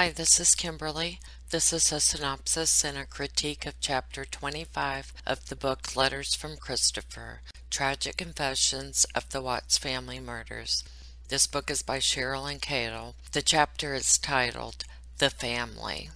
Hi, this is Kimberly. This is a synopsis and a critique of Chapter 25 of the book Letters from Christopher, Tragic Confessions of the Watts Family Murders. This book is by Cheryln Cadle. The chapter is titled The Family.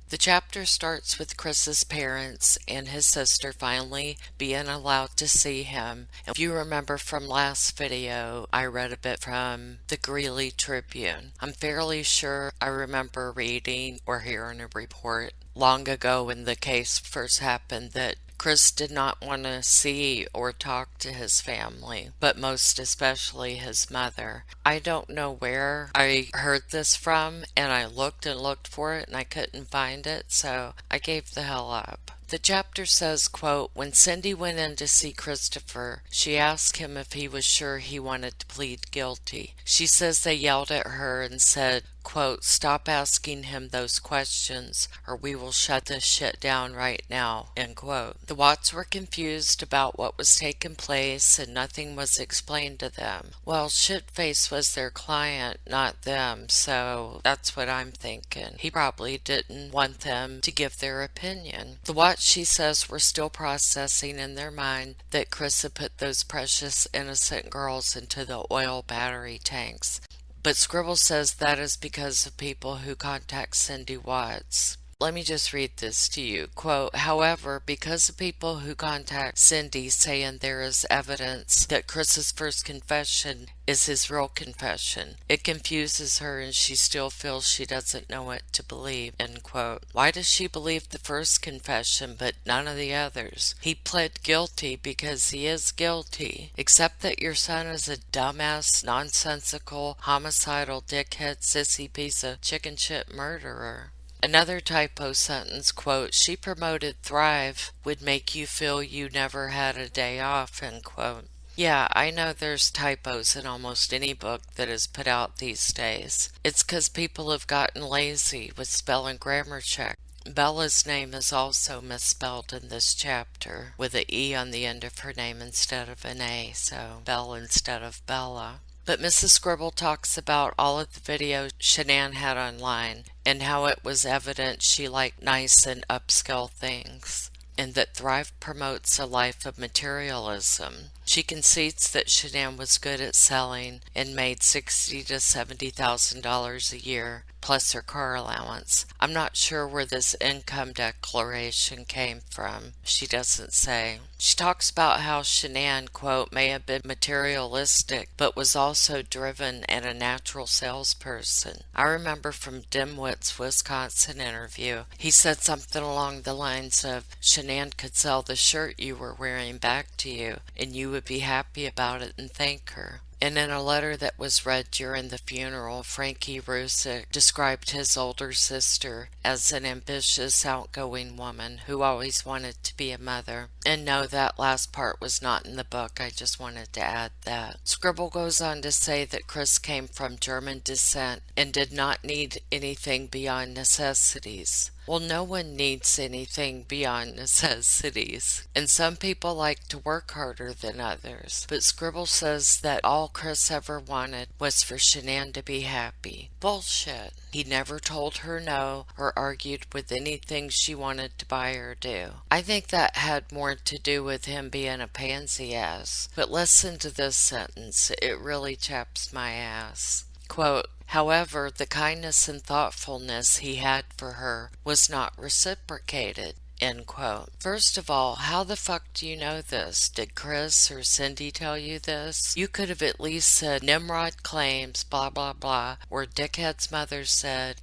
The chapter starts with Chris's parents and his sister finally being allowed to see him. If you remember from last video, I read a bit from the Greeley Tribune. I'm fairly sure I remember reading or hearing a report long ago when the case first happened that Chris did not want to see or talk to his family, but most especially his mother. I don't know where I heard this from, and I looked and looked for it, and I couldn't find it, so I gave the hell up. The chapter says, quote, when Cindy went in to see Christopher, she asked him if he was sure he wanted to plead guilty. She says they yelled at her and said, quote, stop asking him those questions or we will shut this shit down right now, end quote. The Watts were confused about what was taking place and nothing was explained to them. Well, Shitface was their client, not them, so that's what I'm thinking. He probably didn't want them to give their opinion. The Watts, she says, were still processing in their mind that Chris had put those precious innocent girls into the oil battery tanks. But Scribble says that is because of people who contact Cindy Watts. Let me just read this to you. Quote, however, because of people who contact Cindy saying there is evidence that Chris's first confession is his real confession, it confuses her and she still feels she doesn't know what to believe, end quote. Why does she believe the first confession but none of the others? He pled guilty because he is guilty. Except that your son is a dumbass, nonsensical, homicidal, dickhead, sissy piece of chicken shit murderer. Another typo sentence, quote, she promoted Thrive would make you feel you never had a day off, end quote. Yeah, I know there's typos in almost any book that is put out these days. It's 'cause people have gotten lazy with spell and grammar check. Bella's name is also misspelled in this chapter, with an E on the end of her name instead of an A, so Belle instead of Bella. But Mrs. Scribble talks about all of the videos Shanann had online and how it was evident she liked nice and upscale things, and that Thrive promotes a life of materialism. She concedes that Shanann was good at selling and made $60,000 to $70,000 a year, plus her car allowance. I'm not sure where this income declaration came from. She doesn't say. She talks about how Shanann, quote, may have been materialistic, but was also driven and a natural salesperson. I remember from Dimwit's Wisconsin interview, he said something along the lines of, Shanann could sell the shirt you were wearing back to you, and you would be happy about it and thank her. And in a letter that was read during the funeral, Frankie Rusick described his older sister as an ambitious, outgoing woman who always wanted to be a mother. And no, that last part was not in the book. I just wanted to add that. Scribble goes on to say that Chris came from German descent and did not need anything beyond necessities. Well, no one needs anything beyond necessities, and some people like to work harder than others. But Scribble says that all Chris ever wanted was for Shanann to be happy. Bullshit. He never told her no or argued with anything she wanted to buy or do. I think that had more to do with him being a pansy ass. But listen to this sentence. It really chaps my ass. Quote, however, the kindness and thoughtfulness he had for her was not reciprocated, end quote. First of all, how the fuck do you know this? Did Chris or Cindy tell you this? You could have at least said Nimrod claims, blah, blah, blah, or Dickhead's mother said,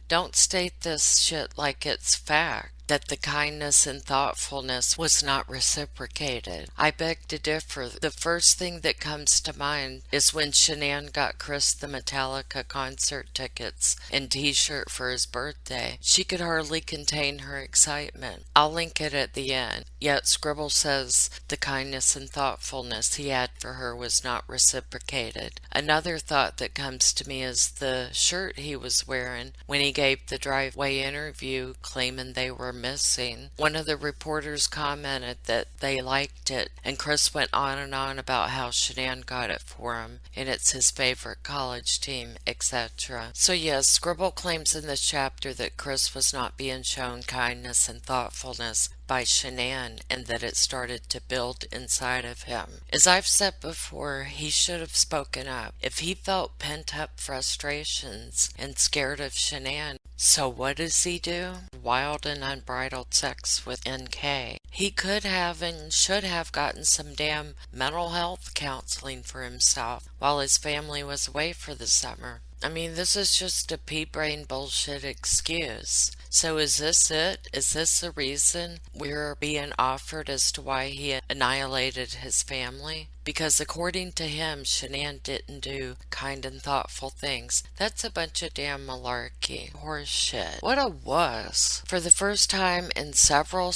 don't state this shit like it's fact. That the kindness and thoughtfulness was not reciprocated. I beg to differ. The first thing that comes to mind is when Shanann got Chris the Metallica concert tickets and t-shirt for his birthday. She could hardly contain her excitement. I'll link it at the end. Yet Scribble says the kindness and thoughtfulness he had for her was not reciprocated. Another thought that comes to me is the shirt he was wearing children when he gave the driveway interview claiming they were missing. One of the reporters commented that they liked it, and Chris went on and on about how Shanann got it for him, and it's his favorite college team, etc. So yes, Scribble claims in this chapter that Chris was not being shown kindness and thoughtfulness by Shanann, and that it started to build inside of him. As I've said before, he should have spoken up. If he felt pent-up frustrations and scared of Shanann, so what does he do? Wild and unbridled sex with NK. He could have and should have gotten some damn mental health counseling for himself while his family was away for the summer. I mean, this is just a pea-brain bullshit excuse. So is this it? Is this the reason we're being offered as to why he annihilated his family? Because according to him, Shanann didn't do kind and thoughtful things. That's a bunch of damn malarkey. Horse shit. What a wuss. For the first time in several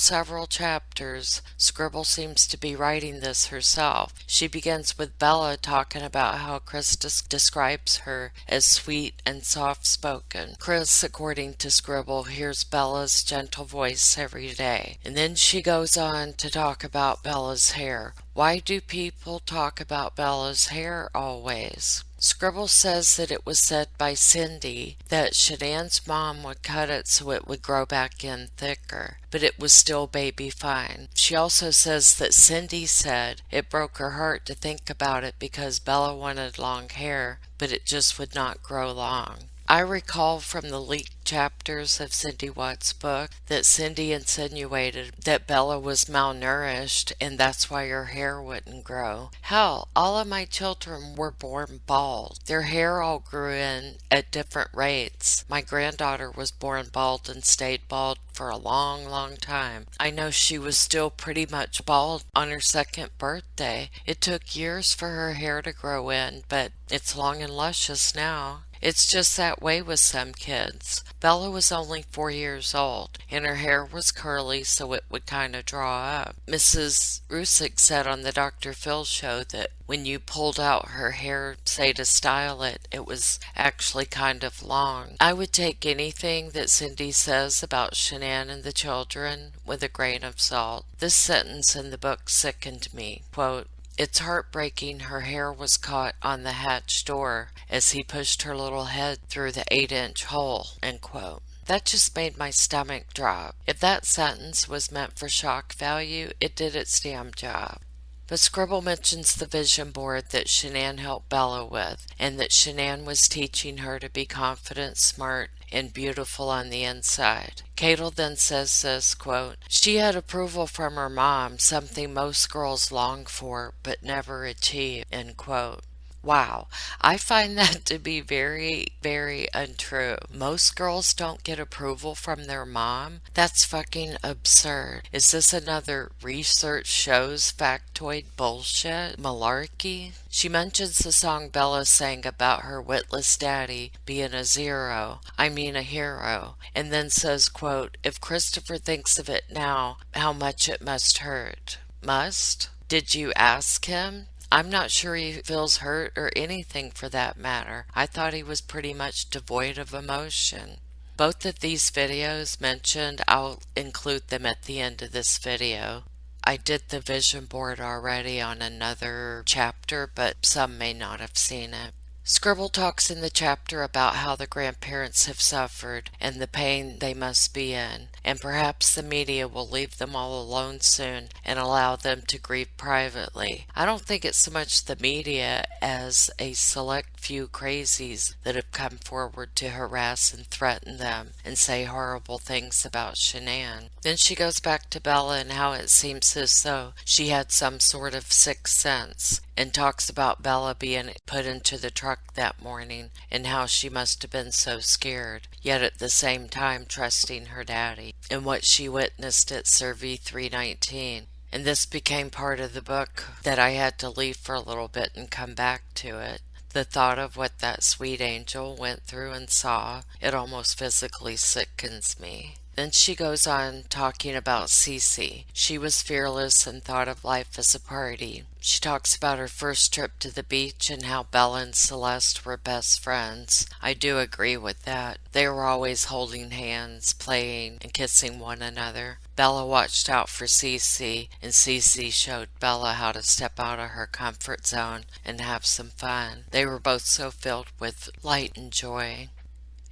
chapters, Scribble seems to be writing this herself. She begins with Bella talking about how Chris describes her as sweet and soft-spoken. Chris, according to Scribble, hears Bella's gentle voice every day. And then she goes on to talk about Bella's hair. Why do people talk about Bella's hair always? Scribble says that it was said by Cindy that Shanann's mom would cut it so it would grow back in thicker, but it was still baby fine. She also says that Cindy said it broke her heart to think about it because Bella wanted long hair, but it just would not grow long. I recall from the leaked chapters of Cindy Watts' book that Cindy insinuated that Bella was malnourished and that's why her hair wouldn't grow. Hell, all of my children were born bald. Their hair all grew in at different rates. My granddaughter was born bald and stayed bald for a long time. I know she was still pretty much bald on her second birthday. It took years for her hair to grow in, but it's long and luscious now. It's just that way with some kids. Bella was only 4 years old, and her hair was curly so it would kind of draw up. Mrs. Rusick said on the Dr. Phil show that when you pulled out her hair, say to style it, it was actually kind of long. I would take anything that Cindy says about Shanann and the children with a grain of salt. This sentence in the book sickened me. Quote, "It's heartbreaking her hair was caught on the hatch door as he pushed her little head through the 8-inch hole," end quote. That just made my stomach drop. If that sentence was meant for shock value, it did its damn job. But Scribble mentions the vision board that Shanann helped Bella with, and that Shanann was teaching her to be confident, smart, and beautiful on the inside. Cadle then says this, quote, "She had approval from her mom, something most girls long for but never achieve," end quote. Wow, I find that to be very untrue. Most girls don't get approval from their mom. That's fucking absurd. Is this another research shows factoid bullshit? Malarkey? She mentions the song Bella sang about her witless daddy being a hero, and then says, quote, "If Christopher thinks of it now, how much it must hurt." Must? Did you ask him? I'm not sure he feels hurt or anything for that matter. I thought he was pretty much devoid of emotion. Both of these videos mentioned, I'll include them at the end of this video. I did the vision board already on another chapter, but some may not have seen it. Scribble talks in the chapter about how the grandparents have suffered and the pain they must be in, and perhaps the media will leave them all alone soon and allow them to grieve privately. I don't think it's so much the media as a select few crazies that have come forward to harass and threaten them and say horrible things about Shanann. Then she goes back to Bella and how it seems as though she had some sort of sixth sense, and talks about Bella being put into the truck that morning and how she must have been so scared, yet at the same time trusting her daddy, and what she witnessed at Survey 319. And this became part of the book that I had to leave for a little bit and come back to it. The thought of what that sweet angel went through and saw, it almost physically sickens me. Then she goes on talking about Cece. She was fearless and thought of life as a party. She talks about her first trip to the beach and how Bella and Celeste were best friends. I do agree with that. They were always holding hands, playing, and kissing one another. Bella watched out for Cece, and Cece showed Bella how to step out of her comfort zone and have some fun. They were both so filled with light and joy.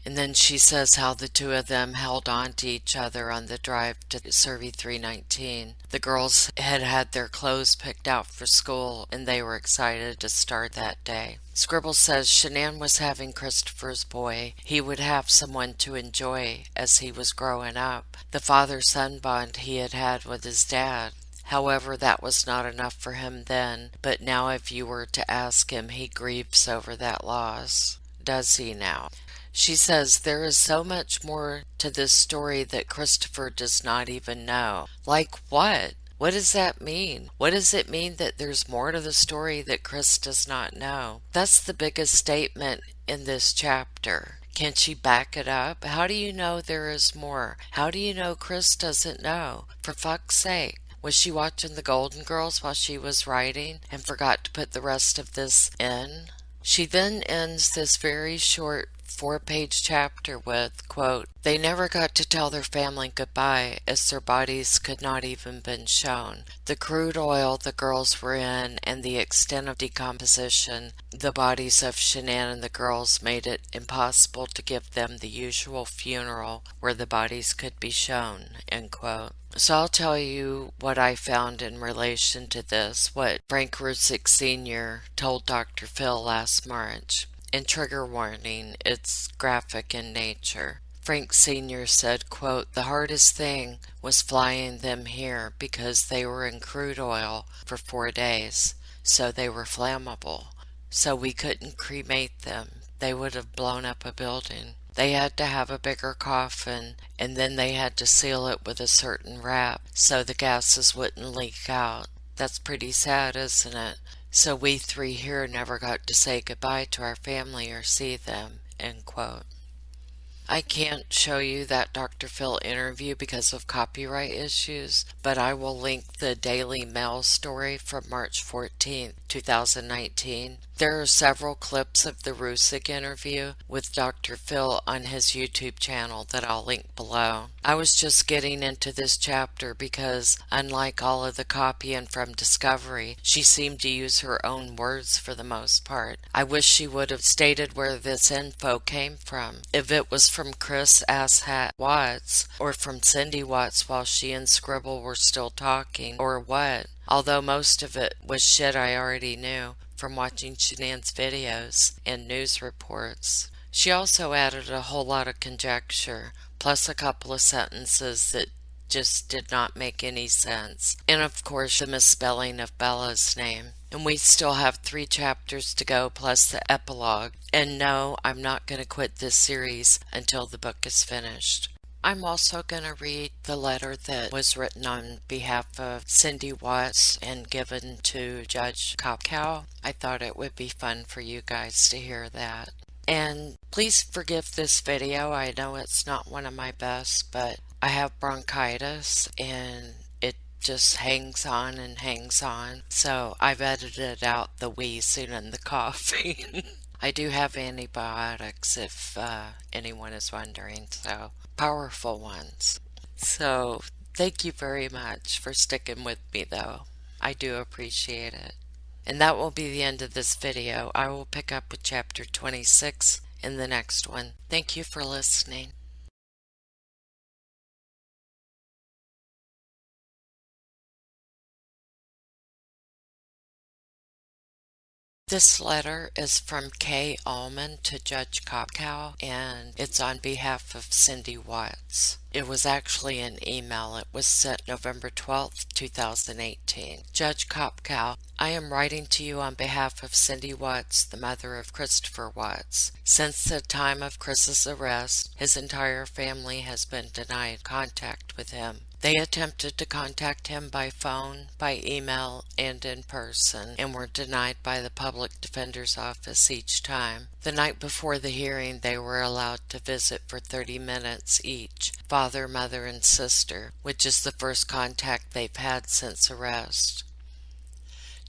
And then she says how the two of them held on to each other on the drive to Survey 319. The girls had had their clothes picked out for school, and they were excited to start that day. Scribble says Shanann was having Christopher's boy. He would have someone to enjoy as he was growing up. The father-son bond he had had with his dad. However, that was not enough for him then, but now if you were to ask him, he grieves over that loss. Does he now? She says there is so much more to this story that Christopher does not even know. Like what? What does that mean? What does it mean that there's more to the story that Chris does not know? That's the biggest statement in this chapter. Can she back it up? How do you know there is more? How do you know Chris doesn't know? For fuck's sake. Was she watching the Golden Girls while she was writing and forgot to put the rest of this in? She then ends this very short 4-page chapter with, quote, "They never got to tell their family goodbye as their bodies could not even been shown. The crude oil the girls were in and the extent of decomposition, the bodies of Shanann and the girls made it impossible to give them the usual funeral where the bodies could be shown," end quote. So I'll tell you what I found in relation to this, what Frank Rusick Sr. told Dr. Phil last March. And trigger warning, it's graphic in nature. Frank Sr. said, quote, "The hardest thing was flying them here because they were in crude oil for 4 days, so they were flammable. So we couldn't cremate them. They would have blown up a building. They had to have a bigger coffin, and then they had to seal it with a certain wrap so the gases wouldn't leak out. That's pretty sad, isn't it? So we three here never got to say goodbye to our family or see them," end quote. I can't show you that Dr. Phil interview because of copyright issues, but I will link the Daily Mail story from March 14, 2019. There are several clips of the Rusick interview with Dr. Phil on his YouTube channel that I'll link below. I was just getting into this chapter because, unlike all of the copying from Discovery, she seemed to use her own words for the most part. I wish she would have stated where this info came from. If it was from Chris Asshat Watts, or from Cindy Watts while she and Scribble were still talking, or what. Although most of it was shit I already knew from watching Shanann's videos and news reports. She also added a whole lot of conjecture, plus a couple of sentences that just did not make any sense. And of course the misspelling of Bella's name. And we still have 3 chapters to go plus the epilogue. And no, I'm not going to quit this series until the book is finished. I'm also going to read the letter that was written on behalf of Cindy Watts and given to Judge Kopcow. I thought it would be fun for you guys to hear that. And please forgive this video. I know it's not one of my best, but I have bronchitis and it just hangs on and hangs on. So I've edited out the wheezing and the coughing. I do have antibiotics if anyone is wondering, so powerful ones. So thank you very much for sticking with me though. I do appreciate it. And that will be the end of this video. I will pick up with chapter 26 in the next one. Thank you for listening. This letter is from Kay Allman to Judge Kopcow, and it's on behalf of Cindy Watts. It was actually an email. It was sent November 12th, 2018. Judge Kopcow, I am writing to you on behalf of Cindy Watts, the mother of Christopher Watts. Since the time of Chris's arrest, his entire family has been denied contact with him. They attempted to contact him by phone, by email, and in person, and were denied by the public defender's office each time. The night before the hearing, they were allowed to visit for 30 minutes each, father, mother, and sister, which is the first contact they've had since arrest.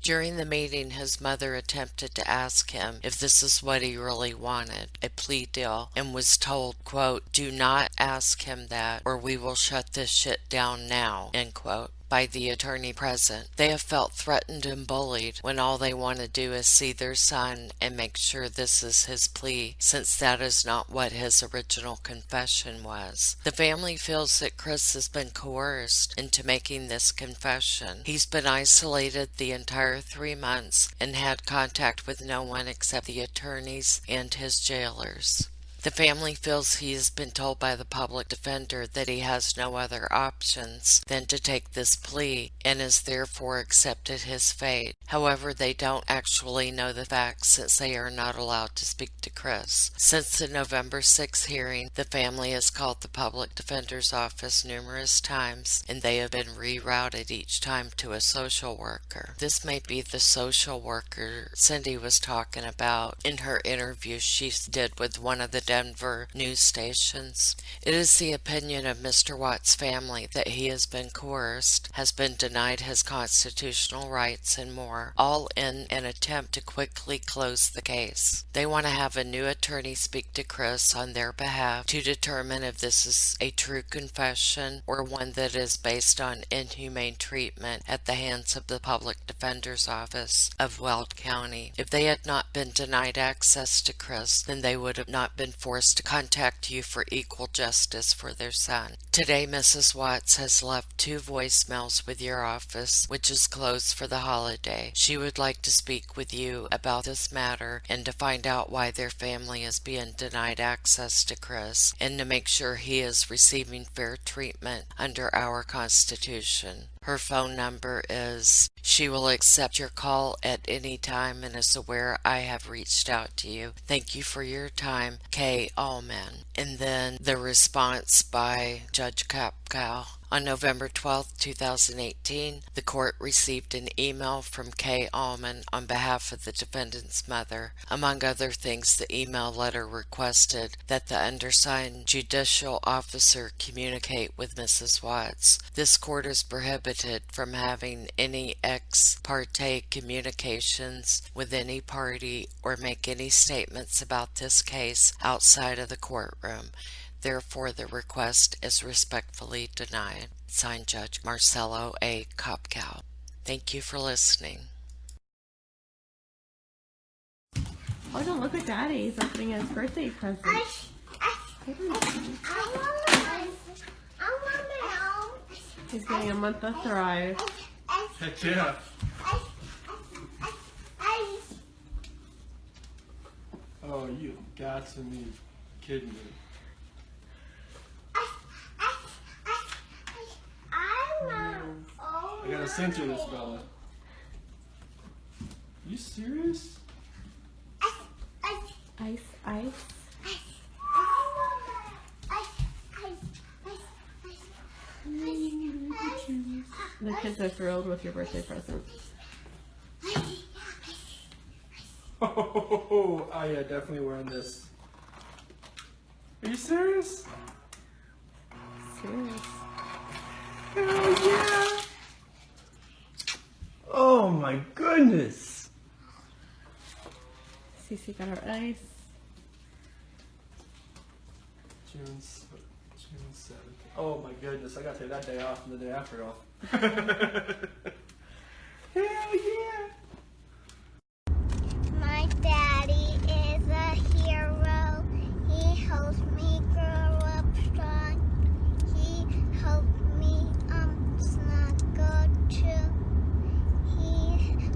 During the meeting, his mother attempted to ask him if this is what he really wanted, a plea deal, and was told, quote, "Do not ask him that, or we will shut this shit down now," end quote, by the attorney present. They have felt threatened and bullied when all they want to do is see their son and make sure this is his plea, since that is not what his original confession was. The family feels that Chris has been coerced into making this confession. He's been isolated the entire 3 months and had contact with no one except the attorneys and his jailers. The family feels he has been told by the public defender that he has no other options than to take this plea and has therefore accepted his fate. However, they don't actually know the facts since they are not allowed to speak to Chris. Since the November 6th hearing, the family has called the public defender's office numerous times and they have been rerouted each time to a social worker. This may be the social worker Cindy was talking about in her interview she did with one of the Denver news stations. It is the opinion of Mr. Watt's family that he has been coerced, has been denied his constitutional rights, and more, all in an attempt to quickly close the case. They want to have a new attorney speak to Chris on their behalf to determine if this is a true confession or one that is based on inhumane treatment at the hands of the public defender's office of Weld County. If they had not been denied access to Chris, then they would have not been forced to contact you for equal justice for their son. Today, Mrs. Watts has left 2 voicemails with your office, which is closed for the holiday. She would like to speak with you about this matter and to find out why their family is being denied access to Chris and to make sure he is receiving fair treatment under our Constitution. Her phone number is, she will accept your call at any time and is aware I have reached out to you. Thank you for your time, K. Allman. And then the response by Judge Kopcow. On November 12, 2018, the court received an email from Kay Allman on behalf of the defendant's mother. Among other things, the email letter requested that the undersigned judicial officer communicate with Mrs. Watts. This court is prohibited from having any ex parte communications with any party or make any statements about this case outside of the courtroom. Therefore, the request is respectfully denied. Signed, Judge Marcelo A. Kopcow. Thank you for listening. Oh, don't look at Daddy. He's opening his birthday present. He's getting a month to thrive. Heck yeah. Oh, you got to be kidding me. I gotta censor this fella. You serious? Ice, ice. The kids are thrilled with your birthday present. Oh, yeah, definitely wearing this. Are you serious? Serious. Hell yeah! Oh my goodness! Cece got her ice. June 7th. Oh my goodness, I gotta take that day off and the day after off. Hell yeah! My daddy is a hero. He helps me grow up strong. He helped me snuggle too. He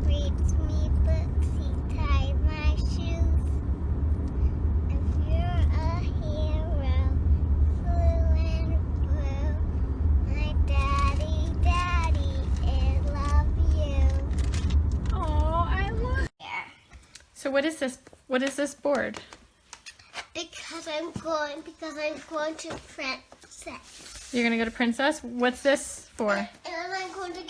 reads me books. He ties my shoes. If you're a hero, blue and blue, my daddy, I love you. Oh, I love it. So what is this? What is this board? Because I'm going to print Princess. You're gonna go to Princess? What's this for? And I'm going to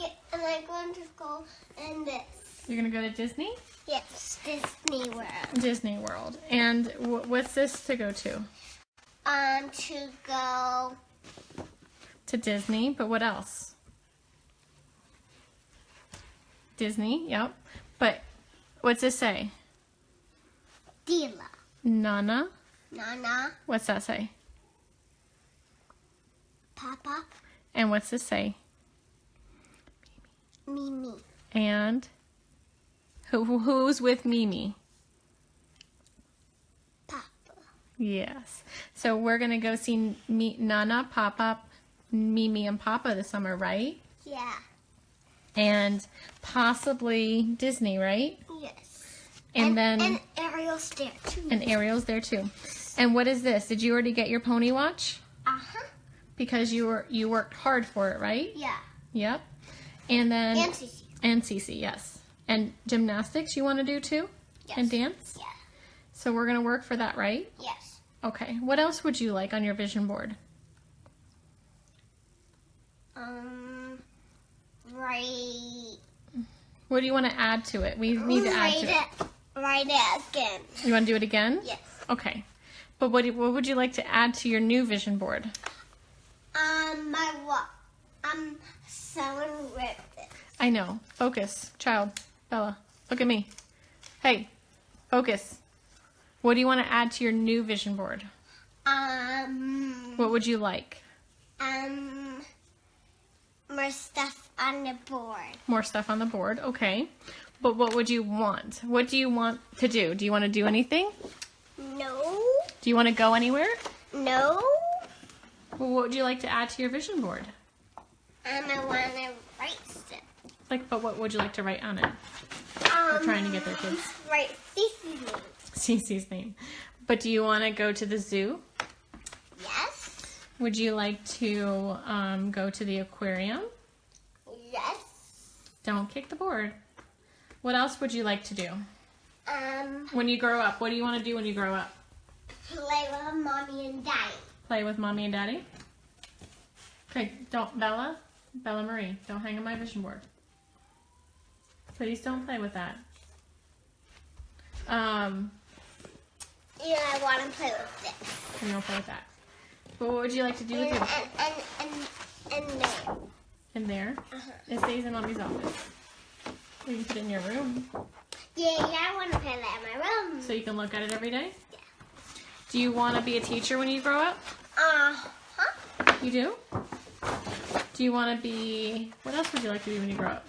go in this. You're gonna go to Disney? Yes, Disney World. Disney World. And what's this to go to? To go To Disney, but what else? Disney, yep. But what's this say? Dila. Nana. Nana. What's that say? Papa. And what's this say? Mimi. And who's with Mimi? Papa. Yes. So we're gonna go see Nana, Papa, Mimi, and Papa this summer, right? Yeah. And possibly Disney, right? Yes. And then and Ariel's there too. and Ariel's there too. And what is this? Did you already get your pony watch? Because you worked hard for it, right? Yeah. Yep. And then And Cece. and Cece, yes. And gymnastics you want to do too? Yes. And dance? Yeah. So we're gonna work for that, right? Yes. Okay. What else would you like on your vision board? Right. What do you want to add to it? We need to add to it. Write it again. You want to do it again? Yes. Okay. But what would you like to add to your new vision board? My what? Someone ripped it. I know. Focus. Child. Bella. Look at me. Hey. Focus. What do you want to add to your new vision board? What would you like? More stuff on the board. More stuff on the board. Okay. But what would you want? What do you want to do? Do you want to do anything? No. Do you want to go anywhere? No. Well, what would you like to add to your vision board? I want to write stuff. Like, but what would you like to write on it? We're trying to get there, kids. Write Cece's name. Cece's name. But do you want to go to the zoo? Yes. Would you like to go to the aquarium? Yes. Don't kick the board. What else would you like to do? When you grow up, what do you want to do when you grow up? play with mommy and daddy. Play with mommy and daddy? Okay, don't, Bella Marie, don't hang on my vision board. Please don't play with that. Yeah, I want to play with this. You don't play with that. But what would you like to do with your... And there. In there? It stays in mommy's office. You can put it in your room. Yeah, I want to play that in my room. So you can look at it every day? Yeah. Do you want to be a teacher when you grow up? You do? Do you want to be... What else would you like to be when you grow up?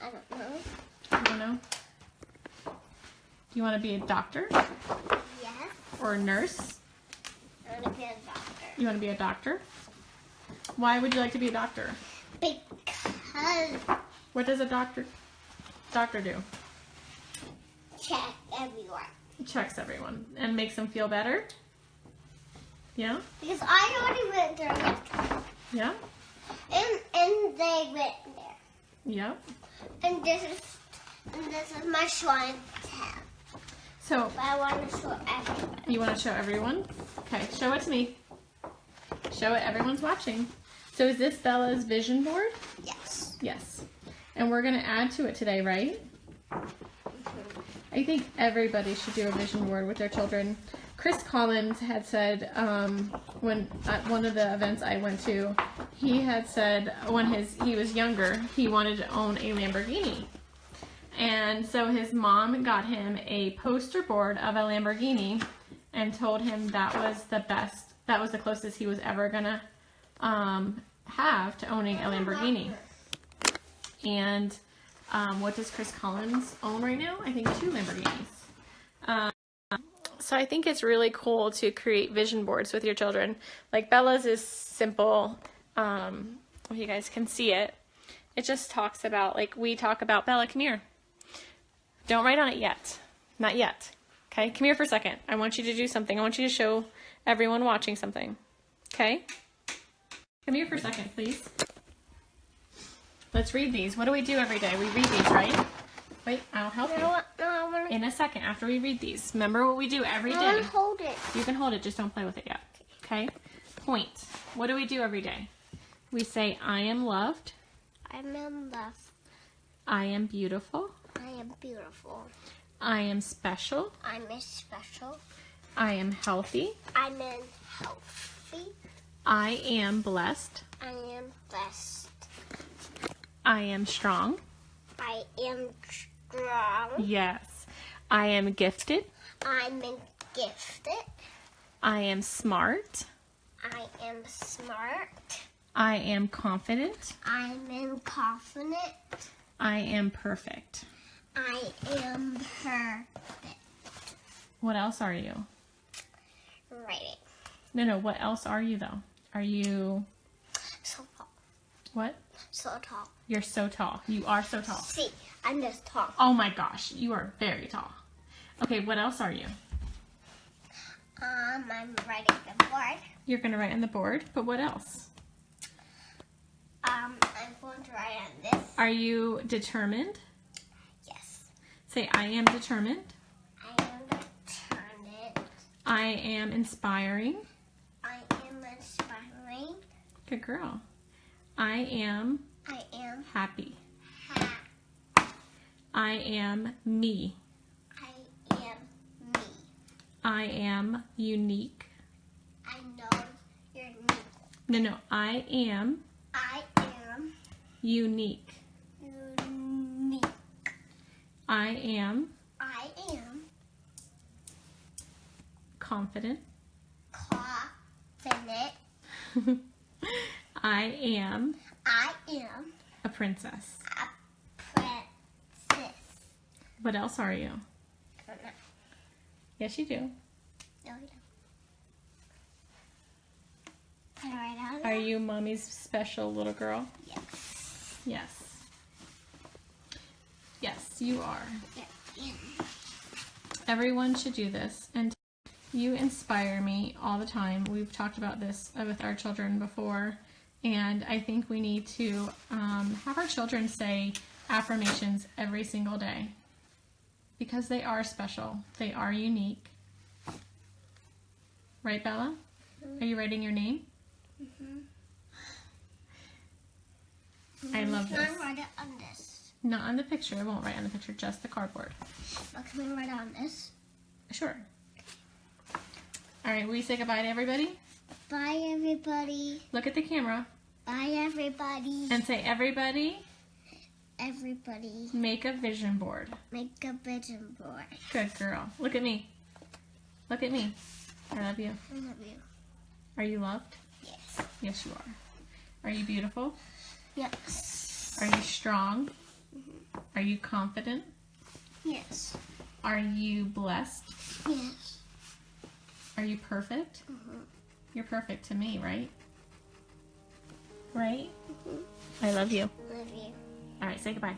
I don't know. You don't know? Do you want to be a doctor? Yes. Or a nurse? I want to be a doctor. You want to be a doctor? Why would you like to be a doctor? Because What does a doctor do? check everyone. Checks everyone and makes them feel better? Yeah? Because I already went there. Yeah? And they went there. Yeah? And this is my shrine tab. So, But I want to show everyone. you want to show everyone? Okay, show it to me. Show it, everyone's watching. So is this Bella's vision board? Yes. Yes. And we're going to add to it today, right? I think everybody should do a vision board with their children. Chris Collins had said, when at one of the events I went to, he had said when he was younger, he wanted to own a Lamborghini. And so his mom got him a poster board of a Lamborghini and told him that was the best, that was the closest he was ever gonna have to owning a Lamborghini. And what does Chris Collins own right now? I think 2 Lamborghinis. So I think it's really cool to create vision boards with your children. Like Bella's is simple. If you guys can see it. It just talks about, like we talk about, Bella, come here. Don't write on it yet. Not yet. Okay, come here for a second. I want you to do something. I want you to show everyone watching something. Okay? Come here for a second, please. Let's read these. What do we do every day? We read these, right? Wait, I'll help you. In a second, after we read these. Remember what we do every I want day. to hold it. You can hold it, just don't play with it yet. Okay? Point. What do we do every day? We say, I am loved. I am loved. I am beautiful. I am beautiful. I am special. I'm special. I am healthy. I'm healthy. I am blessed. I am blessed. I am strong. I am strong. Yes. I am gifted. I'm gifted. I am smart. I am smart. I am confident. I'm confident. I am perfect. I am perfect. What else are you? Writing. No, what else are you though? Are you So tall. what? So tall. You're so tall. You are so tall. See, I'm just tall. Oh my gosh, you are very tall. Okay, what else are you? I'm writing the board. You're going to write on the board, but what else? I'm going to write on this. Are you determined? Yes. Say, I am determined. I am determined. I am inspiring. I am inspiring. Good girl. I am I am happy. happy. I am me. I am me. I am unique. I know you're me. No, I am I am unique. unique. I am I am confident. confident. I am I am a princess. a princess. What else are you? I don't know. Yes, you do. No, you don't. Can I write down? Are you mommy's special little girl? Yes. Yes. Yes, you are. Yeah. Everyone should do this. And you inspire me all the time. We've talked about this with our children before. And I think we need to have our children say affirmations every single day. Because they are special. They are unique. Right, Bella? Are you writing your name? I love Can this. I write it on this? Not on the picture. I won't write on the picture, just the cardboard. Or can I write it on this? Sure. All right, will you say goodbye to everybody? Bye, everybody. Look at the camera Bye, everybody. and say, everybody, Everybody, make a vision board. make a vision board. Good girl. Look at me. Look at me. I love you. I love you. Are you loved? Yes. Yes, you are. Are you beautiful? Yes. Are you strong? Are you confident? Yes. Are you blessed? Yes. Are you perfect? You're perfect to me, right? Right? I love you. Love you. All right, say goodbye.